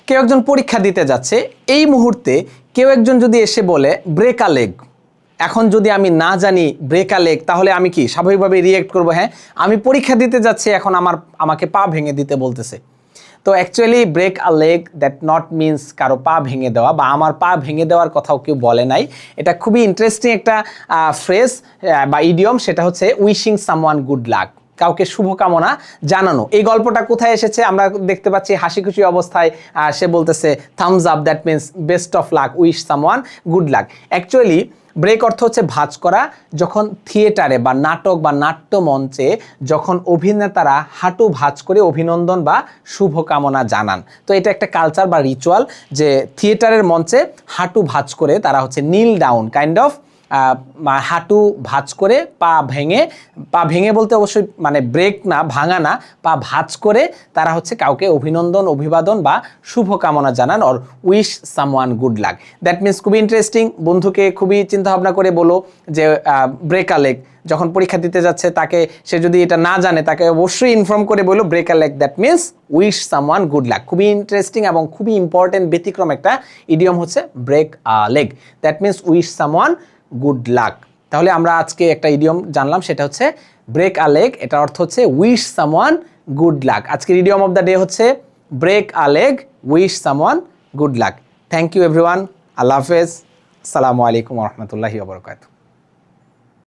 কেউ একজন পরীক্ষা দিতে যাচ্ছে, এই মুহূর্তে কেউ একজন যদি এসে বলে ব্রেক আ লেগ, এখন যদি আমি না জানি ব্রেক আ লেগ, তাহলে আমি কি স্বাভাবিকভাবে রিয়েক্ট করবো, হ্যাঁ আমি পরীক্ষা দিতে যাচ্ছি, এখন আমাকে পা ভেঙে দিতে বলতেছে। তো actually break a leg that not means কারো পা ভেঙে দেওয়া, বা আমার পা ভেঙে দেওয়ার কথাও কেউ বলে নাই। এটা খুবই ইন্টারেস্টিং একটা ফ্রেজ বা ইডিয়ম, সেটা হচ্ছে উইশিং সামওয়ান গুড লাক, কাউকে শুভকামনা জানানো। এই গল্পটা কোথায় এসেছে? আমরা দেখতে পাচ্ছি হাসি খুশি অবস্থায় সে বলতেছে thumbs up, that means best of luck, wish someone good luck. Actually break অর্থ হচ্ছে ভাঁজ করা। যখন থিয়েটারে বা নাটক বা নাট্য মঞ্চে যখন অভিনেতারা হাঁটু ভাঁজ করে অভিনন্দন বা শুভকামনা জানান, তো এটা একটা কালচার বা রিচুয়াল যে থিয়েটারের মঞ্চে হাঁটু ভাঁজ করে তারা হচ্ছে নীল ডাউন কাইন্ড অফ হাঁটু ভাঁজ করে পা ভেঙে বলতে অবশ্যই মানে ব্রেক না, ভাঙা না, পা ভাঁজ করে তারা হচ্ছে কাউকে অভিনন্দন, অভিবাদন বা শুভকামনা জানান, or wish someone good lakh. That means খুবই ইন্টারেস্টিং। বন্ধুকে খুবই চিন্তা ভাবনা করে বলো যে ব্রেক আ লেগ, যখন পরীক্ষা দিতে যাচ্ছে তাকে, সে যদি এটা না জানে তাকে অবশ্যই ইনফর্ম করে বলো break a leg, that means wish someone good luck. খুবই ইন্টারেস্টিং এবং খুবই ইম্পর্টেন্ট ব্যতিক্রম একটা ইডিয়ম হচ্ছে break a leg, that means wish someone good luck. তাহলে আমরা আজকে একটা ইডিয়ম জানলাম, সেটা হচ্ছে ব্রেক আ লেগ, এটার অর্থ হচ্ছে উইশ সামওয়ান গুড লাক। আজকের ইডিয়ম অফ দ্য ডে হচ্ছে break a leg, wish someone good luck. Thank you everyone, আল্লাহ হাফেজ, আসসালামু আলাইকুম ওয়া রাহমাতুল্লাহি ওয়া বারাকাতুহু।